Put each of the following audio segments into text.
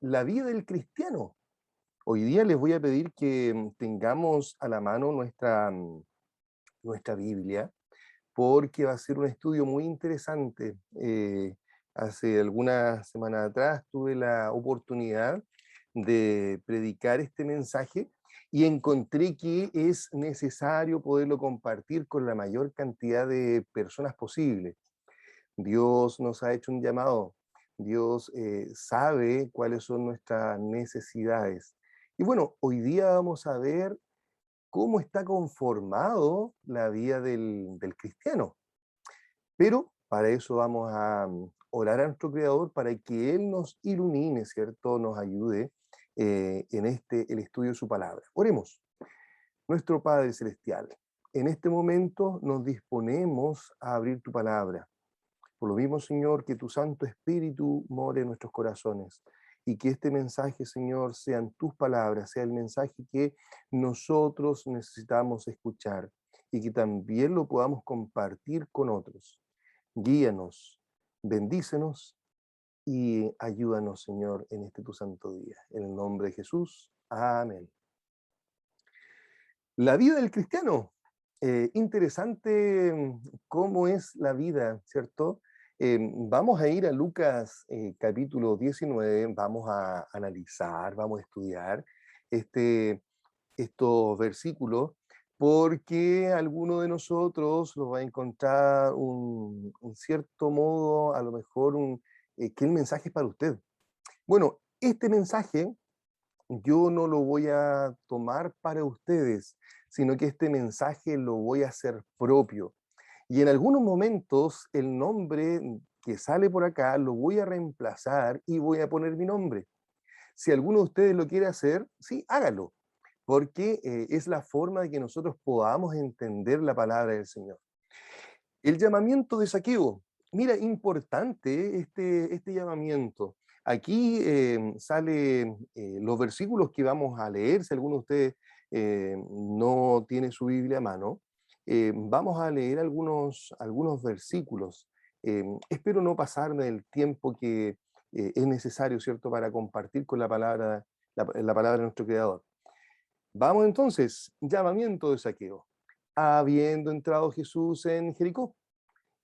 la vida del cristiano. Hoy día les voy a pedir que tengamos a la mano nuestra Biblia, porque va a ser un estudio muy interesante. Hace algunas semanas atrás tuve la oportunidad de predicar este mensaje y encontré que es necesario poderlo compartir con la mayor cantidad de personas posible. Dios nos ha hecho un llamado. Dios sabe cuáles son nuestras necesidades. Y bueno, hoy día vamos a ver cómo está conformado la vida del cristiano. Pero para eso vamos a orar a nuestro Creador para que Él nos ilumine, ¿cierto? Nos ayude en el estudio de su palabra. Oremos. Nuestro Padre Celestial, en este momento nos disponemos a abrir tu palabra. Por lo mismo, Señor, que tu Santo Espíritu more en nuestros corazones y que este mensaje, Señor, sean tus palabras, sea el mensaje que nosotros necesitamos escuchar y que también lo podamos compartir con otros. Guíanos, bendícenos y ayúdanos, Señor, en este tu santo día. En el nombre de Jesús. Amén. La vida del cristiano. Interesante cómo es la vida, ¿cierto? Vamos a ir a Lucas capítulo 19, vamos a analizar, vamos a estudiar este, estos versículos, porque alguno de nosotros los va a encontrar un cierto modo, a lo mejor, que el mensaje es para usted. Bueno, este mensaje yo no lo voy a tomar para ustedes, sino que este mensaje lo voy a hacer propio. Y en algunos momentos el nombre que sale por acá lo voy a reemplazar y voy a poner mi nombre. Si alguno de ustedes lo quiere hacer, sí, hágalo, porque es la forma de que nosotros podamos entender la palabra del Señor. El llamamiento de Saqueo. Mira, importante este llamamiento. Aquí sale los versículos que vamos a leer, si alguno de ustedes no tiene su Biblia a mano, vamos a leer algunos versículos. Espero no pasarme del tiempo que es necesario, ¿cierto?, para compartir con la palabra de nuestro Creador. Vamos entonces, llamamiento de Saqueo. Habiendo entrado Jesús en Jericó,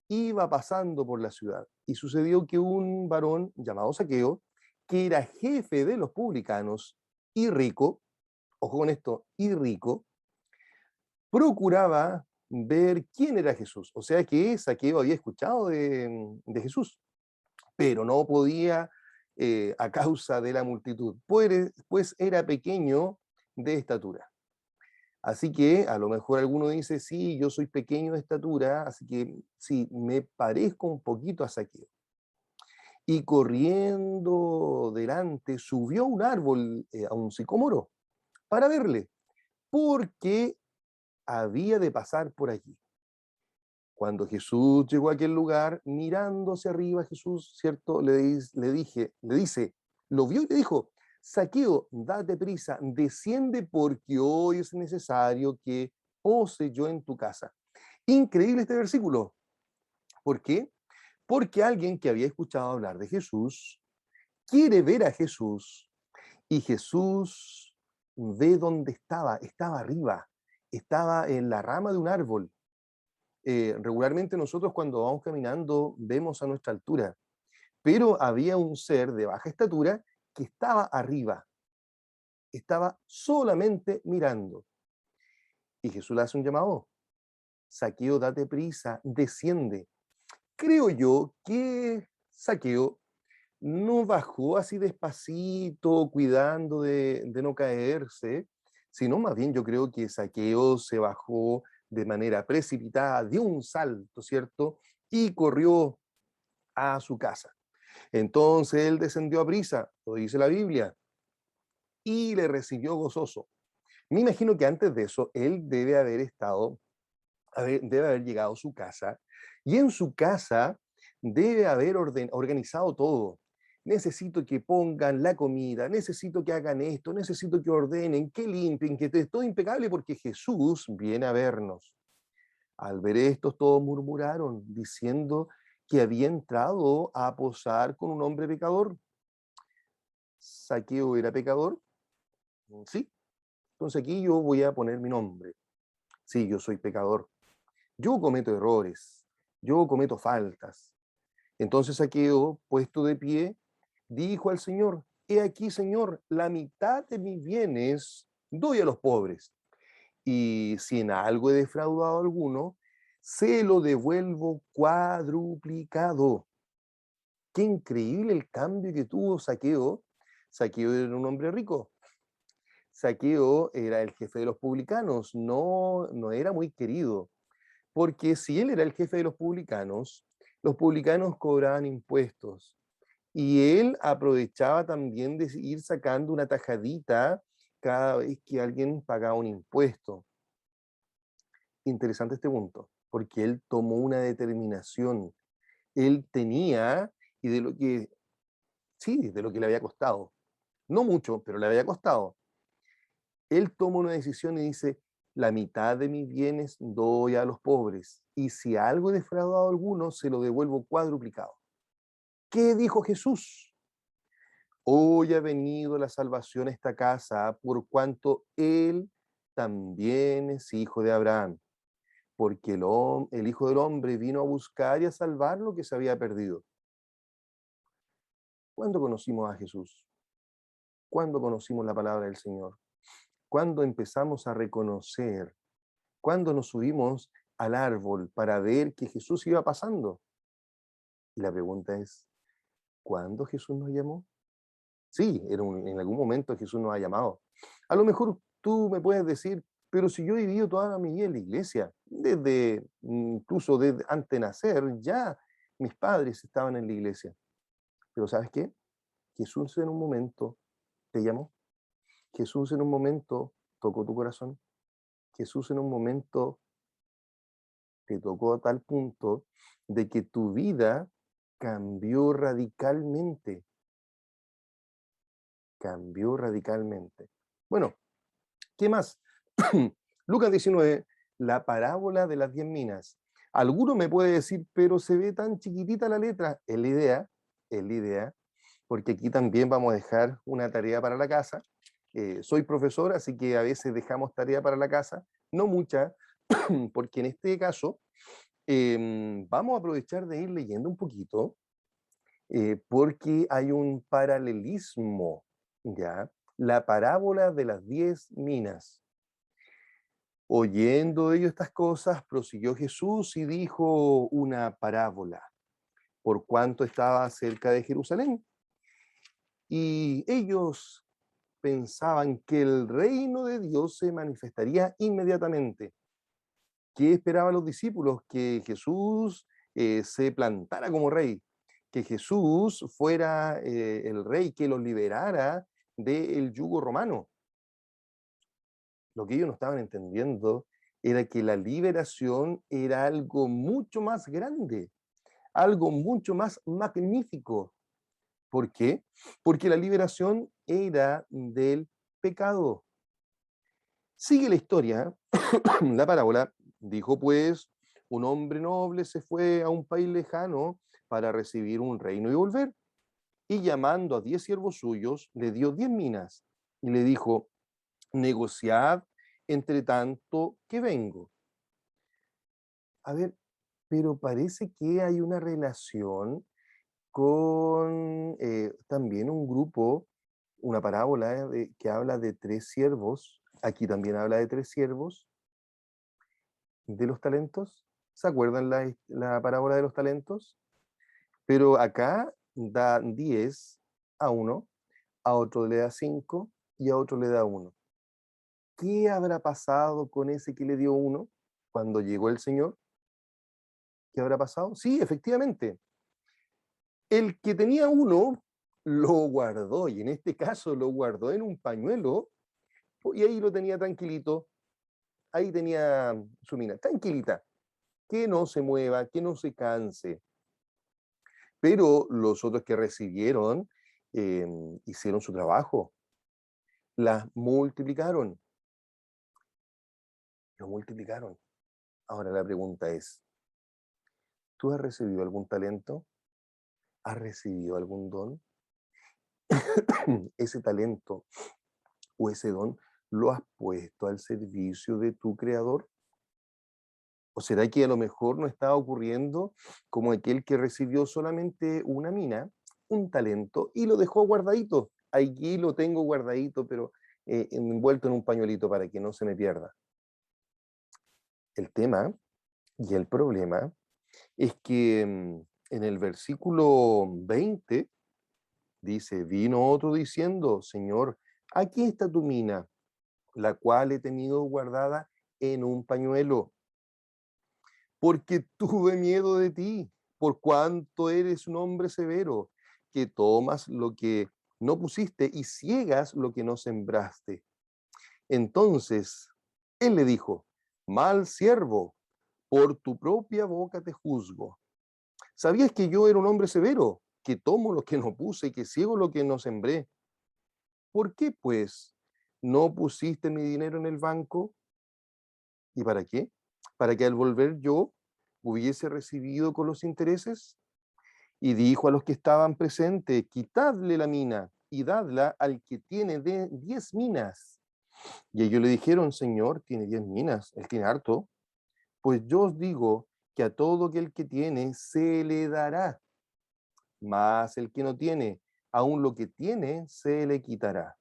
iba pasando por la ciudad, y sucedió que un varón llamado Saqueo, que era jefe de los publicanos y rico, ojo con esto, y rico, procuraba ver quién era Jesús. O sea que Saqueo había escuchado de Jesús, pero no podía a causa de la multitud, pues era pequeño de estatura. Así que a lo mejor alguno dice, sí, yo soy pequeño de estatura, así que sí, me parezco un poquito a Saqueo. Y corriendo delante, subió a un árbol, a un sicómoro, para verle, porque había de pasar por allí. Cuando Jesús llegó a aquel lugar, mirando hacia arriba, Jesús, ¿cierto? Le dice, lo vio y le dijo, Saqueo, date prisa, desciende porque hoy es necesario que pose yo en tu casa. Increíble este versículo. ¿Por qué? Porque alguien que había escuchado hablar de Jesús quiere ver a Jesús y Jesús ve dónde estaba arriba, estaba en la rama de un árbol. Regularmente nosotros cuando vamos caminando vemos a nuestra altura, pero había un ser de baja estatura que estaba arriba, estaba solamente mirando. Y Jesús le hace un llamado, Saqueo, date prisa, desciende. Creo yo que Saqueo no bajó así despacito, cuidando de no caerse, sino más bien yo creo que Saqueo se bajó de manera precipitada, dio un salto, ¿cierto? Y corrió a su casa. Entonces él descendió a prisa, lo dice la Biblia, y le recibió gozoso. Me imagino que antes de eso, él debe haber debe haber llegado a su casa, y en su casa debe haber organizado todo. Necesito que pongan la comida, necesito que hagan esto, necesito que ordenen, que limpien, que esté todo impecable porque Jesús viene a vernos. Al ver esto, todos murmuraron, diciendo que había entrado a posar con un hombre pecador. ¿Saqueo era pecador? Sí. Entonces aquí yo voy a poner mi nombre. Sí, yo soy pecador. Yo cometo errores. Yo cometo faltas. Entonces Saqueo, puesto de pie, dijo al Señor, he aquí, Señor, la mitad de mis bienes doy a los pobres. Y si en algo he defraudado a alguno, se lo devuelvo cuadruplicado. Qué increíble el cambio que tuvo Saqueo. Saqueo era un hombre rico. Saqueo era el jefe de los publicanos, no era muy querido, porque si él era el jefe de los publicanos cobraban impuestos y él aprovechaba también de ir sacando una tajadita cada vez que alguien pagaba un impuesto. Interesante este punto, porque él tomó una determinación, él tenía, y de lo que, sí, de lo que le había costado, no mucho, pero le había costado. Él toma una decisión y dice, la mitad de mis bienes doy a los pobres, y si algo he defraudado a alguno, se lo devuelvo cuadruplicado. ¿Qué dijo Jesús? Hoy ha venido la salvación a esta casa, por cuanto él también es hijo de Abraham, porque el Hijo del Hombre vino a buscar y a salvar lo que se había perdido. ¿Cuándo conocimos a Jesús? ¿Cuándo conocimos la palabra del Señor? ¿Cuándo empezamos a reconocer? ¿Cuándo nos subimos al árbol para ver que Jesús iba pasando? Y la pregunta es, ¿cuándo Jesús nos llamó? Sí, en algún momento Jesús nos ha llamado. A lo mejor tú me puedes decir, pero si yo he vivido toda mi vida en la iglesia, desde incluso desde antes de nacer, ya mis padres estaban en la iglesia. Pero ¿sabes qué? Jesús en un momento te llamó. Jesús en un momento tocó tu corazón. Jesús en un momento te tocó a tal punto de que tu vida cambió radicalmente, cambió radicalmente. Bueno, ¿qué más? Lucas 19, la parábola de las 10 minas. Alguno me puede decir, pero se ve tan chiquitita la letra. Es la idea, porque aquí también vamos a dejar una tarea para la casa. Soy profesor, así que a veces dejamos tarea para la casa, no mucha, porque en este caso vamos a aprovechar de ir leyendo un poquito, porque hay un paralelismo, ¿ya? La parábola de las 10 minas. Oyendo ellos estas cosas, prosiguió Jesús y dijo una parábola, por cuanto estaba cerca de Jerusalén. Y ellos pensaban que el reino de Dios se manifestaría inmediatamente. ¿Qué esperaban los discípulos? Que Jesús se plantara como rey, que Jesús fuera el rey que los liberara del yugo romano. Lo que ellos no estaban entendiendo era que la liberación era algo mucho más grande, algo mucho más magnífico. ¿Por qué? Porque la liberación era del pecado. Sigue la historia, la parábola, dijo pues, un hombre noble se fue a un país lejano para recibir un reino y volver. Y llamando a 10 siervos suyos, le dio 10 minas y le dijo, negociad entre tanto que vengo. A ver, pero parece que hay una relación con también un grupo, una parábola que habla de 3 siervos. Aquí también habla de 3 siervos de los talentos. ¿Se acuerdan la parábola de los talentos? Pero acá da 10 a uno, a otro le da 5 y a otro le da uno. ¿Qué habrá pasado con ese que le dio uno cuando llegó el Señor? ¿Qué habrá pasado? Sí, efectivamente. El que tenía uno lo guardó, y en este caso lo guardó en un pañuelo, y ahí lo tenía tranquilito, ahí tenía su mina, tranquilita, que no se mueva, que no se canse. Pero los otros que recibieron eh, hicieron su trabajo, las multiplicaron, lo multiplicaron. Ahora la pregunta es, ¿tú has recibido algún talento? ¿Has recibido algún don? ese talento o ese don lo has puesto al servicio de tu creador? ¿O será que a lo mejor no está ocurriendo como aquel que recibió solamente una mina, un talento, y lo dejó guardadito? Aquí lo tengo guardadito, pero envuelto en un pañuelito para que no se me pierda. El tema y el problema es que en el versículo 20 dice, vino otro diciendo, Señor, aquí está tu mina, la cual he tenido guardada en un pañuelo, porque tuve miedo de ti, por cuanto eres un hombre severo, que tomas lo que no pusiste y ciegas lo que no sembraste. Entonces él le dijo, mal siervo, por tu propia boca te juzgo. ¿Sabías que yo era un hombre severo, que tomo lo que no puse y que ciego lo que no sembré? ¿Por qué, pues, no pusiste mi dinero en el banco? ¿Y para qué? ¿Para que al volver yo hubiese recibido con los intereses? Y dijo a los que estaban presentes, quitadle la mina y dadla al que tiene de 10 minas. Y ellos le dijeron, Señor, tiene 10 minas, él tiene harto. Pues yo os digo que a todo aquel que tiene se le dará, mas el que no tiene, aun lo que tiene se le quitará.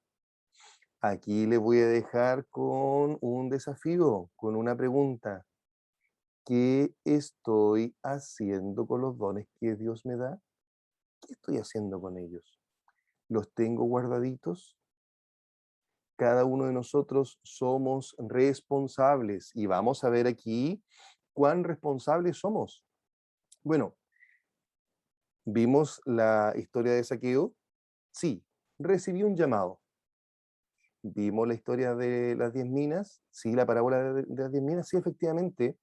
Aquí le voy a dejar con un desafío, con una pregunta. ¿Qué estoy haciendo con los dones que Dios me da? ¿Qué estoy haciendo con ellos? ¿Los tengo guardaditos? Cada uno de nosotros somos responsables y vamos a ver aquí cuán responsables somos. Bueno, vimos la historia de Saqueo. Sí, recibió un llamado. Vimos la historia de las 10 minas. Sí, la parábola de las 10 minas. Sí, efectivamente,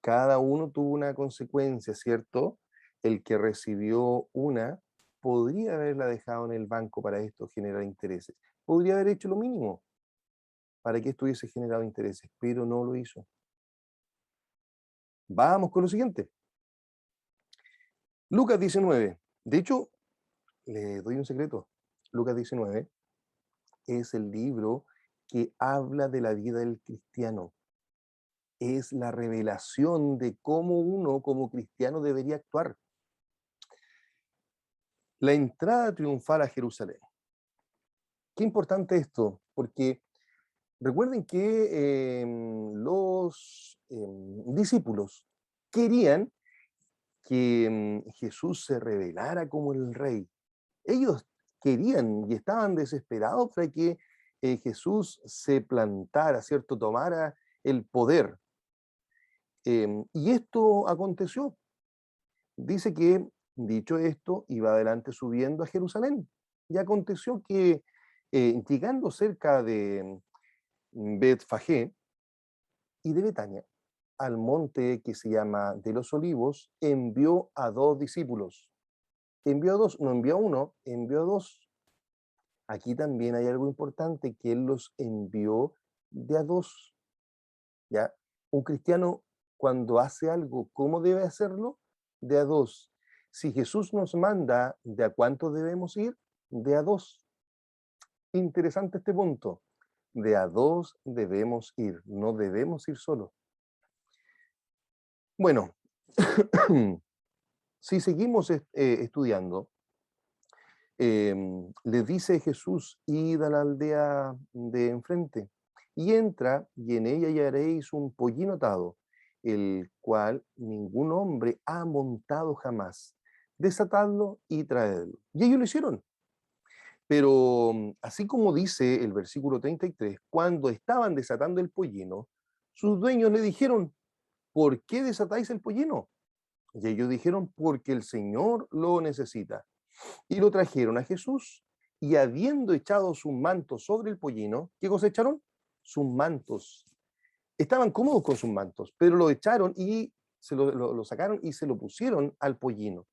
cada uno tuvo una consecuencia, ¿cierto? El que recibió una podría haberla dejado en el banco para esto generar intereses. Podría haber hecho lo mínimo para que esto hubiese generado intereses, pero no lo hizo. Vamos con lo siguiente. Lucas 19. De hecho, le doy un secreto. Lucas 19 es el libro que habla de la vida del cristiano. Es la revelación de cómo uno como cristiano debería actuar. La entrada triunfal a Jerusalén. Qué importante esto, porque recuerden que los discípulos querían que Jesús se revelara como el rey. Ellos querían y estaban desesperados para que Jesús se plantara, ¿cierto? Tomara el poder. Y esto aconteció. Dice que, dicho esto, iba adelante subiendo a Jerusalén. Y aconteció que, llegando cerca de Betfagé y de Betania, al monte que se llama de los Olivos, envió a dos discípulos. Envió a dos, no envió a uno, envió a dos. Aquí también hay algo importante, que él los envió de a dos. ¿Ya? Un cristiano, cuando hace algo, ¿cómo debe hacerlo? De a dos. Si Jesús nos manda, ¿de a cuánto debemos ir? De a dos. Interesante este punto. De a dos debemos ir, no debemos ir solos. Bueno, si seguimos estudiando, les dice Jesús, id a la aldea de enfrente, y entra, y en ella hallaréis un pollino atado, el cual ningún hombre ha montado jamás. Desatadlo y traedlo. Y ellos lo hicieron. Pero así como dice el versículo 33, cuando estaban desatando el pollino, sus dueños le dijeron, ¿por qué desatáis el pollino? Y ellos dijeron, porque el Señor lo necesita. Y lo trajeron a Jesús, y habiendo echado sus mantos sobre el pollino, ¿qué cosecharon? Sus mantos. Estaban cómodos con sus mantos, pero lo echaron y lo sacaron y se lo pusieron al pollino.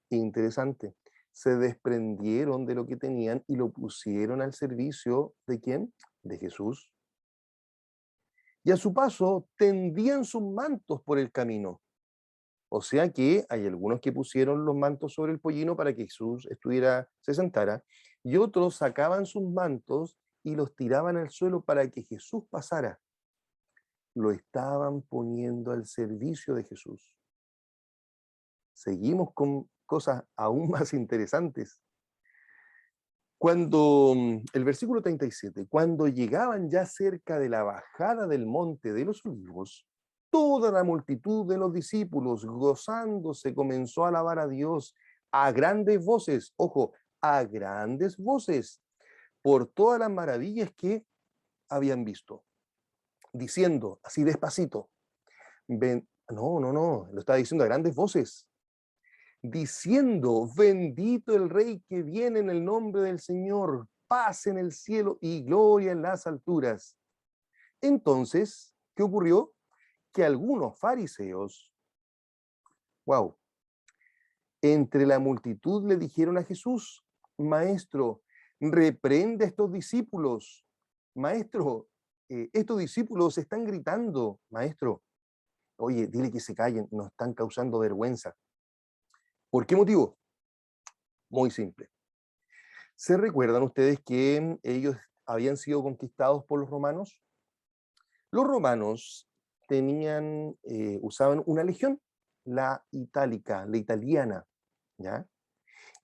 Interesante. Se desprendieron de lo que tenían y lo pusieron al servicio ¿de quién? De Jesús. Y a su paso tendían sus mantos por el camino. O sea que hay algunos que pusieron los mantos sobre el pollino para que Jesús se sentara, y otros sacaban sus mantos y los tiraban al suelo para que Jesús pasara. Lo estaban poniendo al servicio de Jesús. Seguimos con cosas aún más interesantes. El versículo 37, cuando llegaban ya cerca de la bajada del monte de los olivos, toda la multitud de los discípulos, gozándose, comenzó a alabar a Dios a grandes voces, ojo, a grandes voces, por todas las maravillas que habían visto, diciendo así despacito, no, lo estaba diciendo a grandes voces, diciendo, bendito el Rey que viene en el nombre del Señor, paz en el cielo y gloria en las alturas. Entonces, ¿qué ocurrió? Que algunos fariseos, wow, entre la multitud le dijeron a Jesús, Maestro, reprende a estos discípulos. Maestro, estos discípulos están gritando. Maestro, oye, dile que se callen, nos están causando vergüenza. ¿Por qué motivo? Muy simple. ¿Se recuerdan ustedes que ellos habían sido conquistados por los romanos? Los romanos usaban una legión, la itálica, la italiana, ¿ya?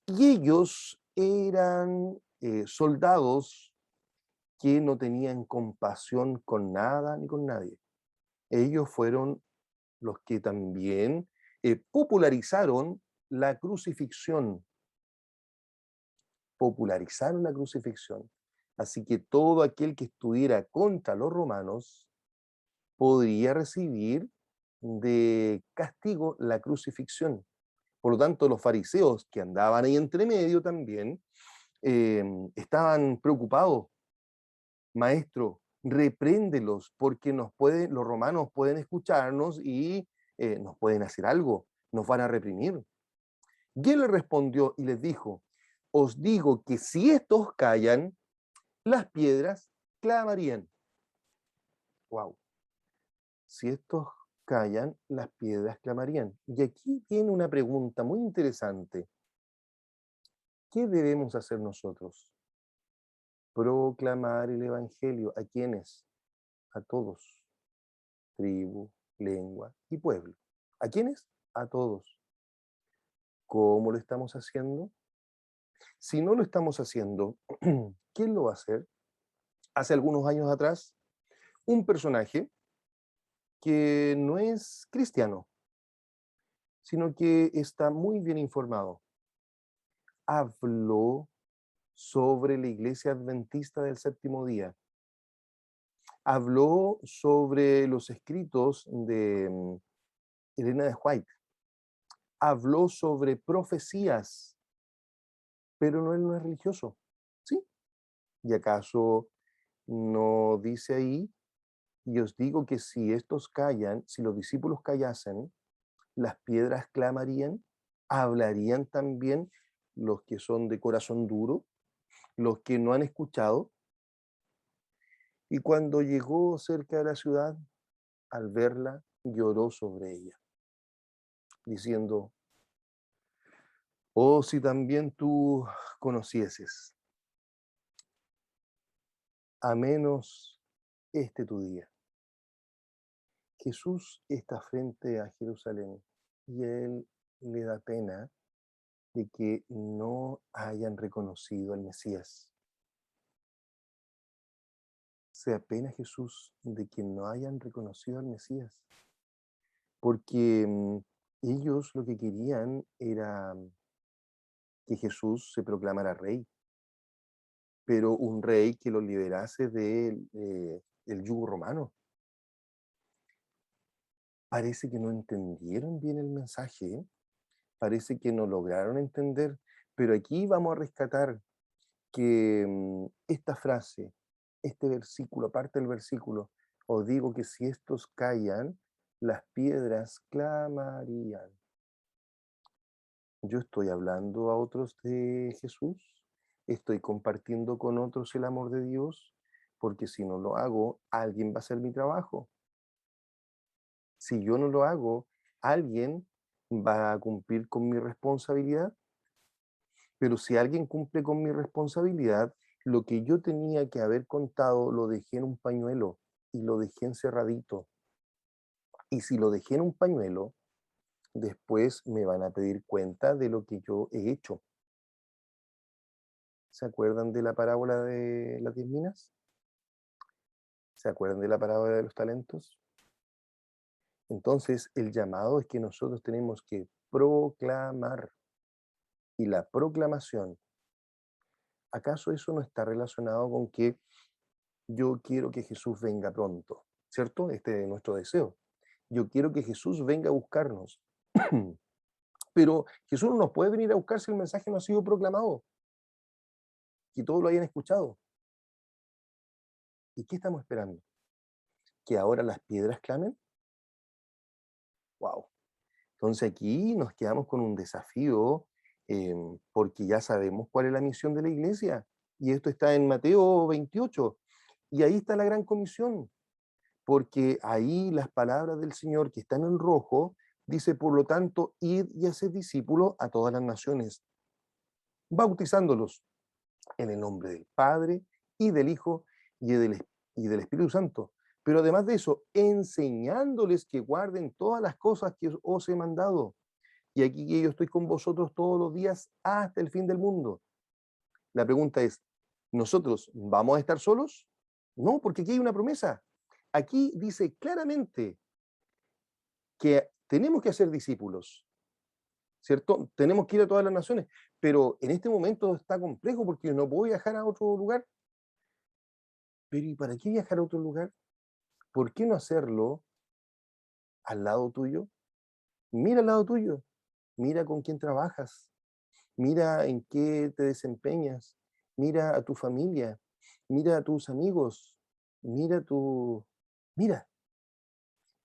Y ellos eran soldados que no tenían compasión con nada ni con nadie. Ellos fueron los que también popularizaron la crucifixión. Popularizaron la crucifixión. Así que todo aquel que estuviera contra los romanos podría recibir de castigo la crucifixión. Por lo tanto, los fariseos que andaban ahí entre medio también estaban preocupados. Maestro, repréndelos porque los romanos pueden escucharnos y nos pueden hacer algo, nos van a reprimir. Y él le respondió y les dijo, os digo que si estos callan, las piedras clamarían. Wow. Si estos callan, las piedras clamarían. Y aquí viene una pregunta muy interesante. ¿Qué debemos hacer nosotros? Proclamar el Evangelio. ¿A quiénes? A todos. Tribu, lengua y pueblo. ¿A quiénes? A todos. ¿Cómo lo estamos haciendo? Si no lo estamos haciendo, ¿quién lo va a hacer? Hace algunos años atrás, un personaje que no es cristiano, sino que está muy bien informado, habló sobre la iglesia adventista del séptimo día, habló sobre los escritos de Elena de White, habló sobre profecías, pero no, él no es religioso, ¿sí? ¿Y acaso no dice ahí? Y os digo que si estos callan, si los discípulos callasen, las piedras clamarían, hablarían también los que son de corazón duro, los que no han escuchado. Y cuando llegó cerca de la ciudad, al verla, lloró sobre ella, diciendo, oh, si también tú conocieses, a menos este tu día. Jesús está frente a Jerusalén y él le da pena de que no hayan reconocido al Mesías. Se apena Jesús de que no hayan reconocido al Mesías, porque ellos lo que querían era que Jesús se proclamara rey, pero un rey que los liberase del yugo romano. Parece que no entendieron bien el mensaje, ¿eh? Parece que no lograron entender, pero aquí vamos a rescatar que esta frase, este versículo, aparte del versículo, os digo que si estos callan, las piedras clamarían. Yo estoy hablando a otros de Jesús, estoy compartiendo con otros el amor de Dios, porque si no lo hago, alguien va a hacer mi trabajo. Si yo no lo hago, alguien va a cumplir con mi responsabilidad? Pero si alguien cumple con mi responsabilidad, lo que yo tenía que haber contado lo dejé en un pañuelo y lo dejé encerradito. Y si lo dejé en un pañuelo, después me van a pedir cuenta de lo que yo he hecho. ¿Se acuerdan de la parábola de las 10 minas? ¿Se acuerdan de la parábola de los talentos? Entonces, el llamado es que nosotros tenemos que proclamar. Y la proclamación, ¿acaso eso no está relacionado con que yo quiero que Jesús venga pronto? ¿Cierto? Este es nuestro deseo. Yo quiero que Jesús venga a buscarnos. Pero Jesús no nos puede venir a buscar si el mensaje no ha sido proclamado, que todos lo hayan escuchado. ¿Y qué estamos esperando? ¿Que ahora las piedras clamen? ¡Wow! Entonces aquí nos quedamos con un desafío porque ya sabemos cuál es la misión de la iglesia. Y esto está en Mateo 28. Y ahí está la gran comisión, porque ahí las palabras del Señor que están en rojo, dice, por lo tanto, id y haced discípulos a todas las naciones, bautizándolos en el nombre del Padre y del Hijo y del Espíritu Santo. Pero además de eso, enseñándoles que guarden todas las cosas que os he mandado. Y aquí que yo estoy con vosotros todos los días hasta el fin del mundo. La pregunta es, ¿nosotros vamos a estar solos? No, porque aquí hay una promesa. Aquí dice claramente que tenemos que hacer discípulos, ¿cierto? Tenemos que ir a todas las naciones, pero en este momento está complejo porque no puedo viajar a otro lugar. Pero ¿y para qué viajar a otro lugar? ¿Por qué no hacerlo al lado tuyo? Mira al lado tuyo, mira con quién trabajas, mira en qué te desempeñas, mira a tu familia, mira a tus amigos, mira tu... Mira,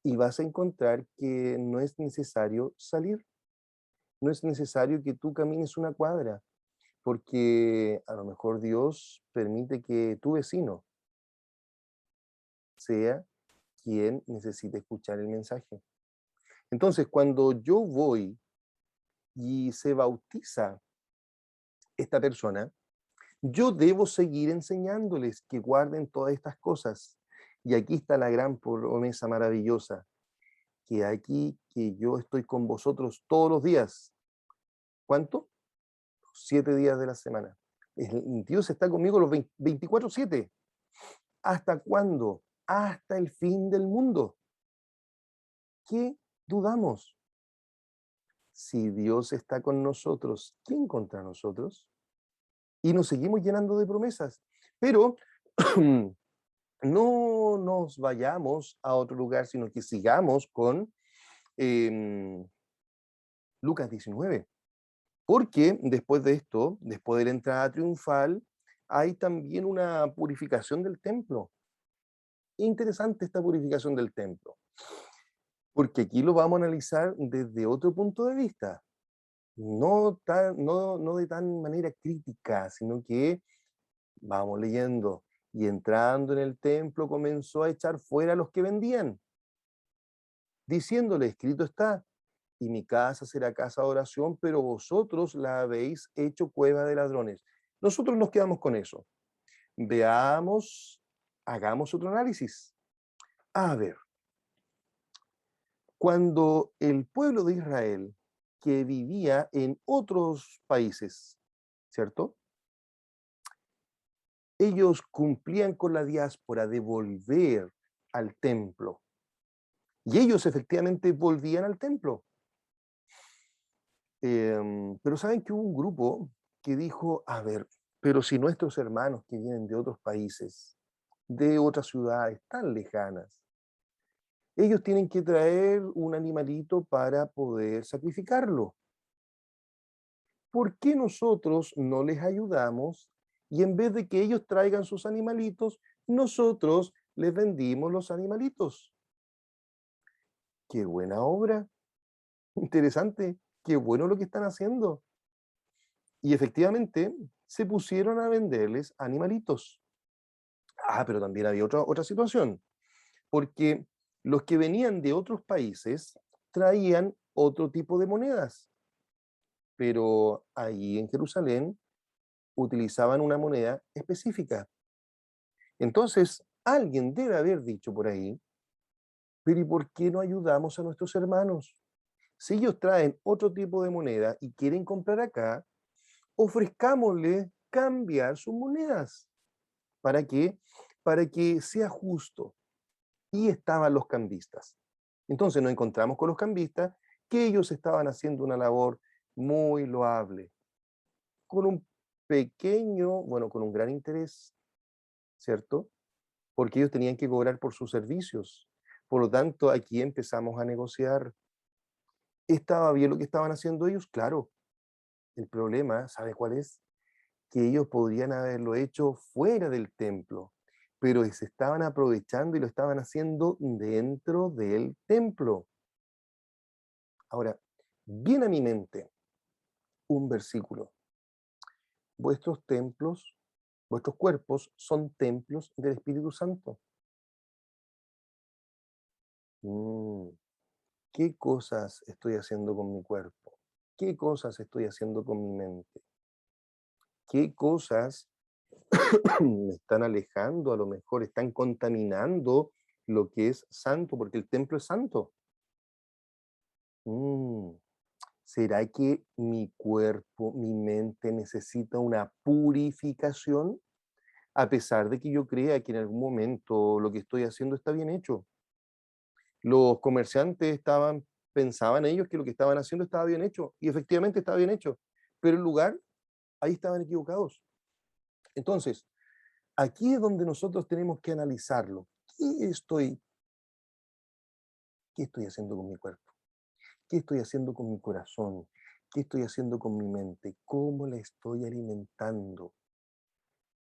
y vas a encontrar que no es necesario salir, no es necesario que tú camines una cuadra, porque a lo mejor Dios permite que tu vecino sea quien necesite escuchar el mensaje. Entonces, cuando yo voy y se bautiza esta persona, yo debo seguir enseñándoles que guarden todas estas cosas. Y aquí está la gran promesa maravillosa, que aquí que yo estoy con vosotros todos los días. ¿Cuánto? 7 días de la semana. Dios está conmigo los 24/7. ¿Hasta cuándo? Hasta el fin del mundo. ¿Qué dudamos? Si Dios está con nosotros, ¿quién contra nosotros? Y nos seguimos llenando de promesas. Pero no nos vayamos a otro lugar, sino que sigamos con eh, Lucas 19. Porque después de esto, después de la entrada triunfal, hay también una purificación del templo. Interesante esta purificación del templo, porque aquí lo vamos a analizar desde otro punto de vista, no de tan manera crítica, sino que vamos leyendo. Y entrando en el templo comenzó a echar fuera a los que vendían, diciéndole, escrito está, y mi casa será casa de oración, pero vosotros la habéis hecho cueva de ladrones. Nosotros nos quedamos con eso. Veamos, hagamos otro análisis. A ver, cuando el pueblo de Israel, que vivía en otros países, ¿cierto? Ellos cumplían con la diáspora de volver al templo. Y ellos efectivamente volvían al templo. Pero saben que hubo un grupo que dijo, a ver, pero si nuestros hermanos que vienen de otros países, de otras ciudades tan lejanas, ellos tienen que traer un animalito para poder sacrificarlo. ¿Por qué nosotros no les ayudamos y en vez de que ellos traigan sus animalitos, nosotros les vendimos los animalitos? Qué buena obra, interesante, qué bueno lo que están haciendo. Y efectivamente se pusieron a venderles animalitos. Ah, pero también había otra situación, porque los que venían de otros países traían otro tipo de monedas, pero ahí en Jerusalén utilizaban una moneda específica. Entonces, alguien debe haber dicho por ahí, pero ¿y por qué no ayudamos a nuestros hermanos? Si ellos traen otro tipo de moneda y quieren comprar acá, ofrezcámosle cambiar sus monedas. ¿Para qué? Para que sea justo. Y estaban los cambistas. Entonces nos encontramos con los cambistas que ellos estaban haciendo una labor muy loable, con un pequeño, bueno, con un gran interés, ¿cierto? Porque ellos tenían que cobrar por sus servicios. Por lo tanto, aquí empezamos a negociar. ¿Estaba bien lo que estaban haciendo ellos? Claro. El problema, ¿sabe cuál es? Que ellos podrían haberlo hecho fuera del templo, pero se estaban aprovechando y lo estaban haciendo dentro del templo. Ahora, viene a mi mente un versículo. Vuestros templos, vuestros cuerpos son templos del Espíritu Santo. Mm, ¿Qué cosas estoy haciendo con mi cuerpo? ¿Qué cosas estoy haciendo con mi mente? ¿Qué cosas me están alejando, a lo mejor están contaminando lo que es santo, porque el templo es santo? Mm, ¿Será que mi cuerpo, mi mente necesita una purificación? A pesar de que yo crea que en algún momento lo que estoy haciendo está bien hecho. Los comerciantes pensaban ellos que lo que estaban haciendo estaba bien hecho, y efectivamente estaba bien hecho, pero el lugar, ahí estaban equivocados. Entonces, aquí es donde nosotros tenemos que analizarlo. ¿Qué estoy, qué estoy haciendo con mi cuerpo? ¿Qué estoy haciendo con mi corazón? ¿Qué estoy haciendo con mi mente? ¿Cómo la estoy alimentando?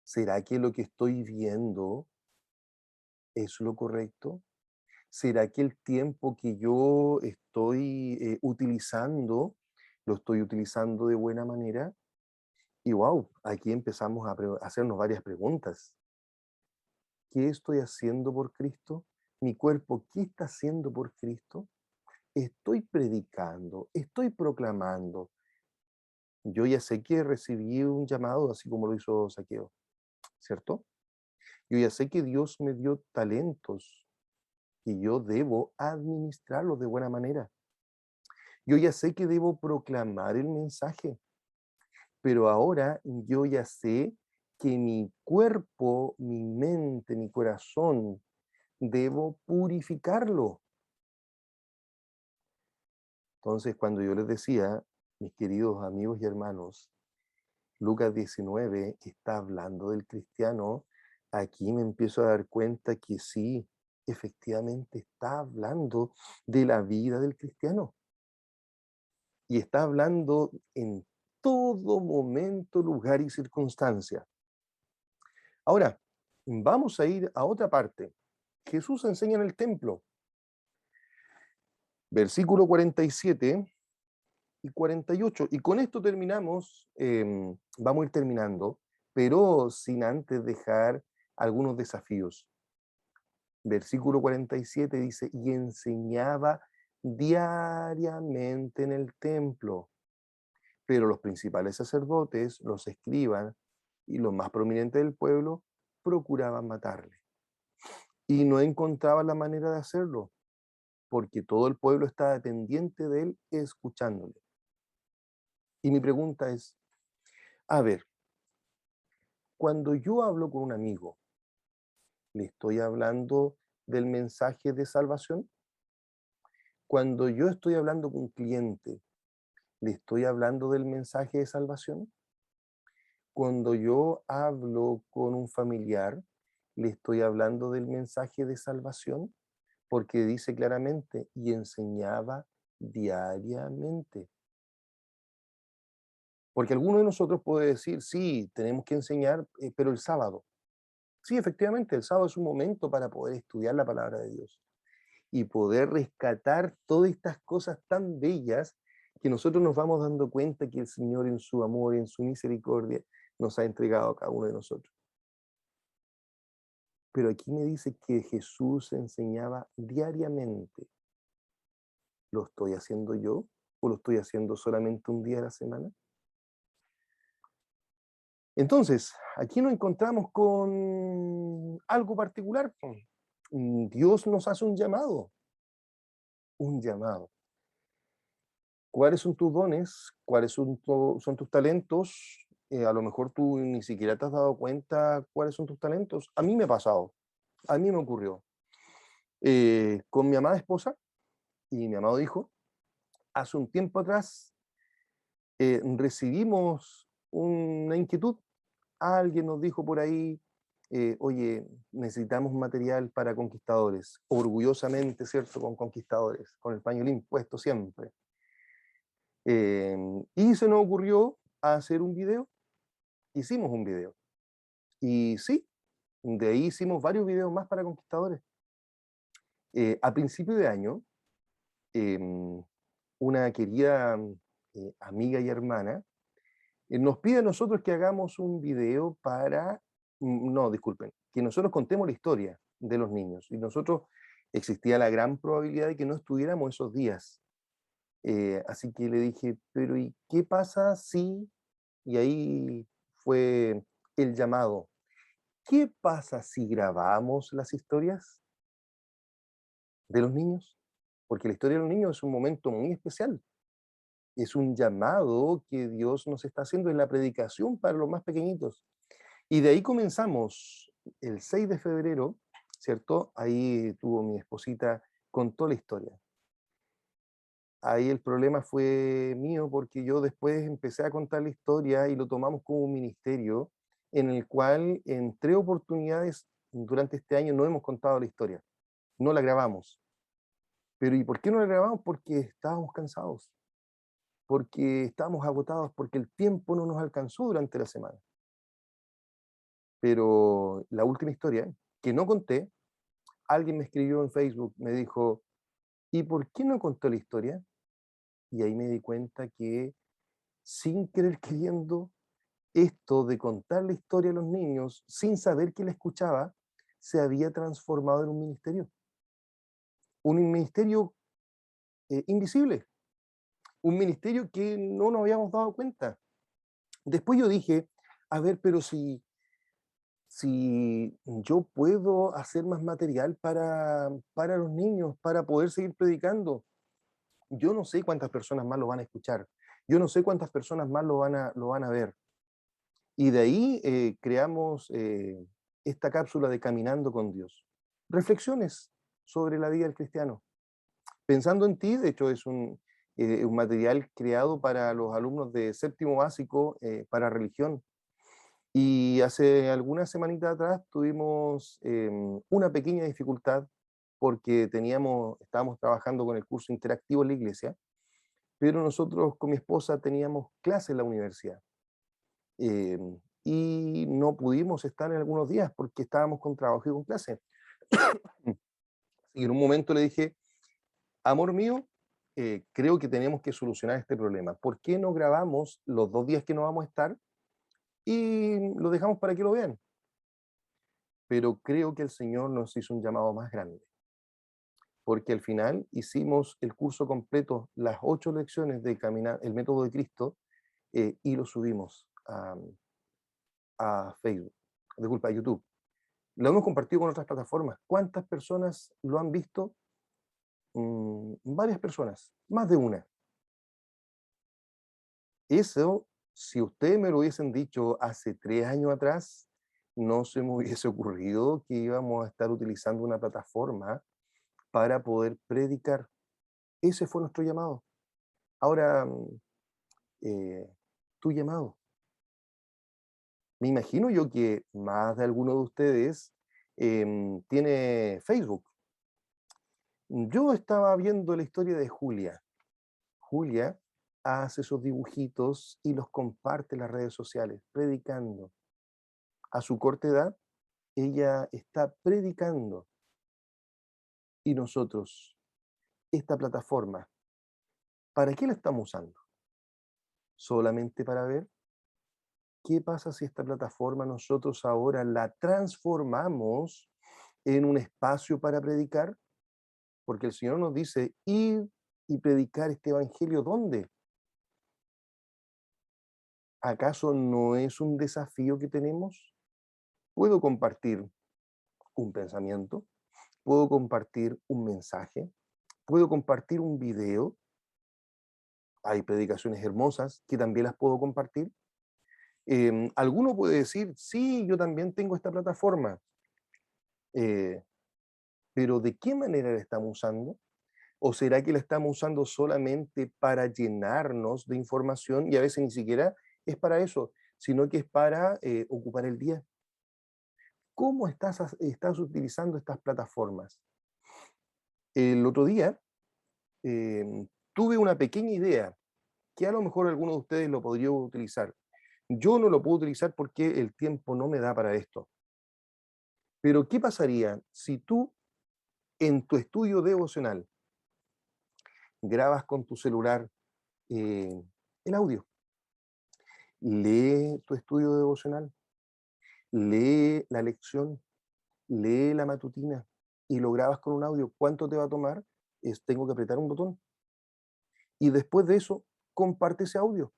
¿Será que lo que estoy viendo es lo correcto? ¿Será que el tiempo que yo estoy utilizando, lo estoy utilizando de buena manera? Y wow, aquí empezamos a hacernos varias preguntas. ¿Qué estoy haciendo por Cristo? ¿Mi cuerpo qué está haciendo por Cristo? Estoy predicando, estoy proclamando. Yo ya sé que recibí un llamado, así como lo hizo Saqueo, ¿cierto? Yo ya sé que Dios me dio talentos y yo debo administrarlos de buena manera. Yo ya sé que debo proclamar el mensaje, pero ahora yo ya sé que mi cuerpo, mi mente, mi corazón, debo purificarlo. Entonces, cuando yo les decía, mis queridos amigos y hermanos, Lucas 19 está hablando del cristiano, aquí me empiezo a dar cuenta que sí, efectivamente está hablando de la vida del cristiano y está hablando en todo momento, lugar y circunstancia. Ahora, vamos a ir a otra parte. Jesús enseña en el templo, versículo 47 y 48. Y con esto terminamos, vamos a ir terminando, pero sin antes dejar algunos desafíos. Versículo 47 dice, y enseñaba diariamente en el templo, pero los principales sacerdotes, los escriban y los más prominentes del pueblo procuraban matarle. Y no encontraban la manera de hacerlo, porque todo el pueblo estaba pendiente de él, escuchándole. Y mi pregunta es, a ver, cuando yo hablo con un amigo, ¿le estoy hablando del mensaje de salvación? Cuando yo estoy hablando con un cliente, ¿le estoy hablando del mensaje de salvación? Cuando yo hablo con un familiar, ¿le estoy hablando del mensaje de salvación? Porque dice claramente, y enseñaba diariamente. Porque alguno de nosotros puede decir, sí, tenemos que enseñar, pero el sábado. Sí, efectivamente, el sábado es un momento para poder estudiar la palabra de Dios y poder rescatar todas estas cosas tan bellas que nosotros nos vamos dando cuenta que el Señor en su amor, en su misericordia, nos ha entregado a cada uno de nosotros. Pero aquí me dice que Jesús enseñaba diariamente. ¿Lo estoy haciendo yo o lo estoy haciendo solamente un día a la semana? Entonces, aquí nos encontramos con algo particular, po. Dios nos hace un llamado, un llamado. ¿Cuáles son tus dones? ¿Cuáles son tus talentos? A lo mejor tú ni siquiera te has dado cuenta cuáles son tus talentos. A mí me ha pasado, a mí me ocurrió. Con mi amada esposa y mi amado hijo, hace un tiempo atrás recibimos una inquietud. Alguien nos dijo por ahí, oye, necesitamos material para conquistadores, orgullosamente, ¿cierto? Con conquistadores, con el pañuelo puesto siempre. Y se nos ocurrió hacer un video, hicimos un video. Y sí, de ahí hicimos varios videos más para conquistadores. A principio de año, em, una querida amiga y hermana nos pide a nosotros que hagamos un video para, no, disculpen, que nosotros contemos la historia de los niños. Y nosotros existía la gran probabilidad de que no estuviéramos esos días. Así que le dije, pero ¿y qué pasa si? Y ahí fue el llamado. ¿Qué pasa si grabamos las historias de los niños? Porque la historia de los niños es un momento muy especial. Es un llamado que Dios nos está haciendo en la predicación para los más pequeñitos. Y de ahí comenzamos el 6 de febrero, ¿cierto? Ahí tuvo mi esposita, contó la historia. Ahí el problema fue mío porque yo después empecé a contar la historia y lo tomamos como un ministerio en el cual en 3 oportunidades durante este año no hemos contado la historia, no la grabamos. Pero ¿y por qué no la grabamos? Porque estábamos cansados, porque estábamos agotados, porque el tiempo no nos alcanzó durante la semana. Pero la última historia, que no conté, alguien me escribió en Facebook, me dijo, ¿y por qué no contó la historia? Y ahí me di cuenta que sin querer queriendo, esto de contar la historia a los niños sin saber que la escuchaba, se había transformado en un ministerio invisible, un ministerio que no nos habíamos dado cuenta. Después yo dije, a ver, pero si yo puedo hacer más material para los niños, para poder seguir predicando, yo no sé cuántas personas más lo van a escuchar, yo no sé cuántas personas más lo van a ver. Y de ahí creamos esta cápsula de Caminando con Dios. Reflexiones sobre la vida del cristiano. Pensando en ti, de hecho es un material creado para los alumnos de séptimo básico para religión. Y hace algunas semanitas atrás tuvimos una pequeña dificultad porque estábamos trabajando con el curso interactivo en la iglesia, pero nosotros con mi esposa teníamos clase en la universidad. eh, y no pudimos estar en algunos días porque estábamos con trabajo y con clase. Y en un momento le dije, amor mío, creo que tenemos que solucionar este problema. ¿Por qué no grabamos los 2 días que no vamos a estar y lo dejamos para que lo vean? Pero creo que el Señor nos hizo un llamado más grande, porque al final hicimos el curso completo, las 8 lecciones de caminar, el método de Cristo, y lo subimos a Facebook, disculpa, a YouTube. Lo hemos compartido con otras plataformas. ¿Cuántas personas lo han visto? Varias personas, más de una. Eso, si ustedes me lo hubiesen dicho hace 3 años atrás, no se me hubiese ocurrido que íbamos a estar utilizando una plataforma para poder predicar. Ese fue nuestro llamado. Ahora, tu llamado. Me imagino yo que más de alguno de ustedes tiene Facebook. Yo estaba viendo la historia de Julia. Julia hace esos dibujitos y los comparte en las redes sociales, predicando. A su corta edad, ella está predicando. Y nosotros, esta plataforma, ¿para qué la estamos usando? ¿Solamente para ver? ¿Qué pasa si esta plataforma nosotros ahora la transformamos en un espacio para predicar? Porque el Señor nos dice, id y predicar este evangelio, ¿dónde? ¿Acaso no es un desafío que tenemos? ¿Puedo compartir un pensamiento? ¿Puedo compartir un mensaje? ¿Puedo compartir un video? Hay predicaciones hermosas que también las puedo compartir. Alguno puede decir, sí, yo también tengo esta plataforma, eh, pero ¿de qué manera la estamos usando? ¿O será que la estamos usando solamente para llenarnos de información y a veces ni siquiera es para eso, sino que es para ocupar el día? ¿Cómo estás utilizando estas plataformas? El otro día tuve una pequeña idea que a lo mejor alguno de ustedes lo podría utilizar. Yo no lo puedo utilizar porque el tiempo no me da para esto. Pero ¿qué pasaría si tú en tu estudio devocional grabas con tu celular eh, el audio? Lee tu estudio devocional, lee la lección, lee la matutina y lo grabas con un audio. ¿Cuánto te va a tomar? Tengo que apretar un botón. Y después de eso, comparte ese audio.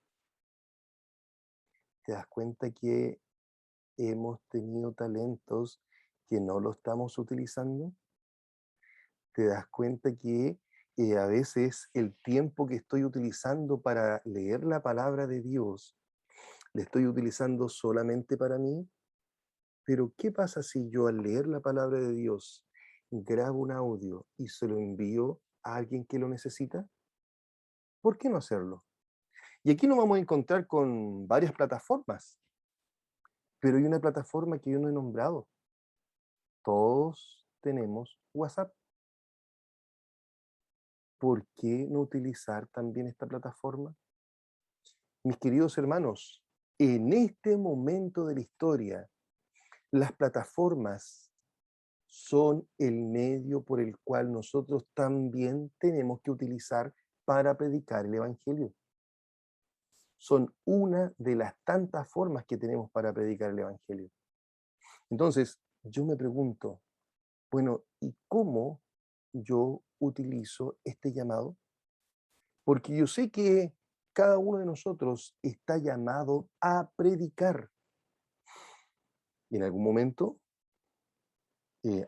¿Te das cuenta que hemos tenido talentos que no lo estamos utilizando? ¿Te das cuenta que a veces el tiempo que estoy utilizando para leer la palabra de Dios, le estoy utilizando solamente para mí? Pero ¿qué pasa si yo al leer la palabra de Dios grabo un audio y se lo envío a alguien que lo necesita? ¿Por qué no hacerlo? Y aquí nos vamos a encontrar con varias plataformas, pero hay una plataforma que yo no he nombrado. Todos tenemos WhatsApp. ¿Por qué no utilizar también esta plataforma? Mis queridos hermanos, en este momento de la historia, las plataformas son el medio por el cual nosotros también tenemos que utilizar para predicar el Evangelio. Son una de las tantas formas que tenemos para predicar el Evangelio. Entonces, yo me pregunto, bueno, ¿y cómo yo utilizo este llamado? Porque yo sé que cada uno de nosotros está llamado a predicar. Y en algún momento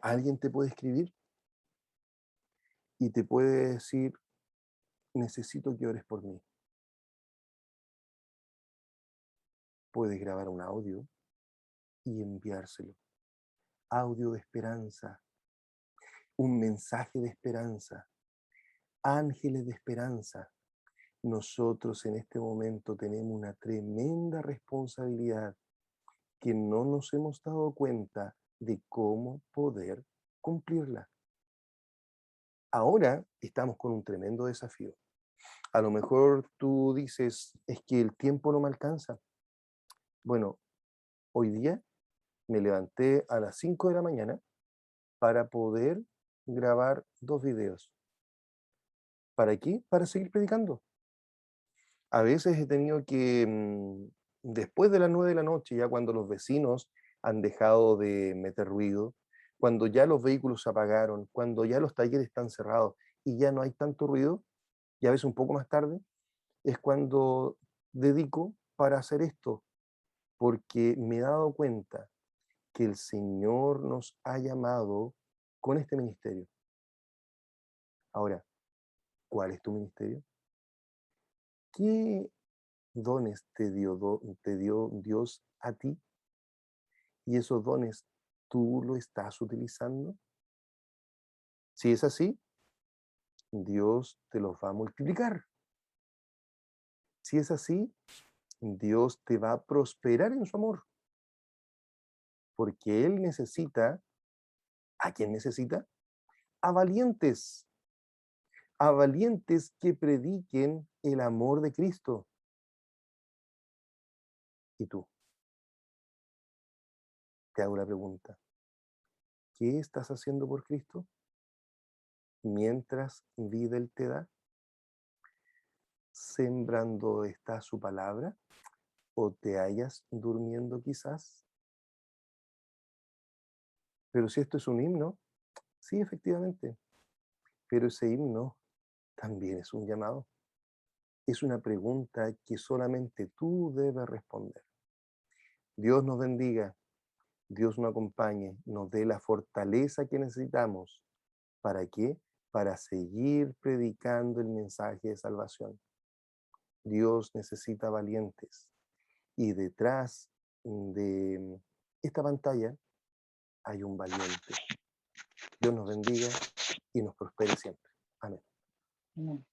alguien te puede escribir y te puede decir, necesito que ores por mí. Puedes grabar un audio y enviárselo. Audio de esperanza, un mensaje de esperanza, ángeles de esperanza. Nosotros en este momento tenemos una tremenda responsabilidad que no nos hemos dado cuenta de cómo poder cumplirla. Ahora estamos con un tremendo desafío. A lo mejor tú dices, es que el tiempo no me alcanza. Bueno, hoy día me levanté a las 5 de la mañana para poder grabar 2 videos. ¿Para qué? Para seguir predicando. A veces he tenido que, después de las 9 de la noche, ya cuando los vecinos han dejado de meter ruido, cuando ya los vehículos se apagaron, cuando ya los talleres están cerrados y ya no hay tanto ruido, y a veces un poco más tarde, es cuando dedico para hacer esto, porque me he dado cuenta que el Señor nos ha llamado con este ministerio. Ahora, ¿cuál es tu ministerio? ¿Qué dones te dio Dios a ti? ¿Y esos dones tú lo estás utilizando? Si es así, Dios te los va a multiplicar. Si es así, Dios te va a prosperar en su amor, porque Él necesita, ¿a quién necesita? A valientes que prediquen el amor de Cristo. Y tú, te hago la pregunta, ¿qué estás haciendo por Cristo mientras vida Él te da? ¿Sembrando está su palabra o te hallas durmiendo quizás? Pero si esto es un himno, sí, efectivamente, pero ese himno también es un llamado. Es una pregunta que solamente tú debes responder. Dios nos bendiga, Dios nos acompañe, nos dé la fortaleza que necesitamos. ¿Para qué? Para seguir predicando el mensaje de salvación. Dios necesita valientes. Y detrás de esta pantalla hay un valiente. Dios nos bendiga y nos prospere siempre. Amén. Amén.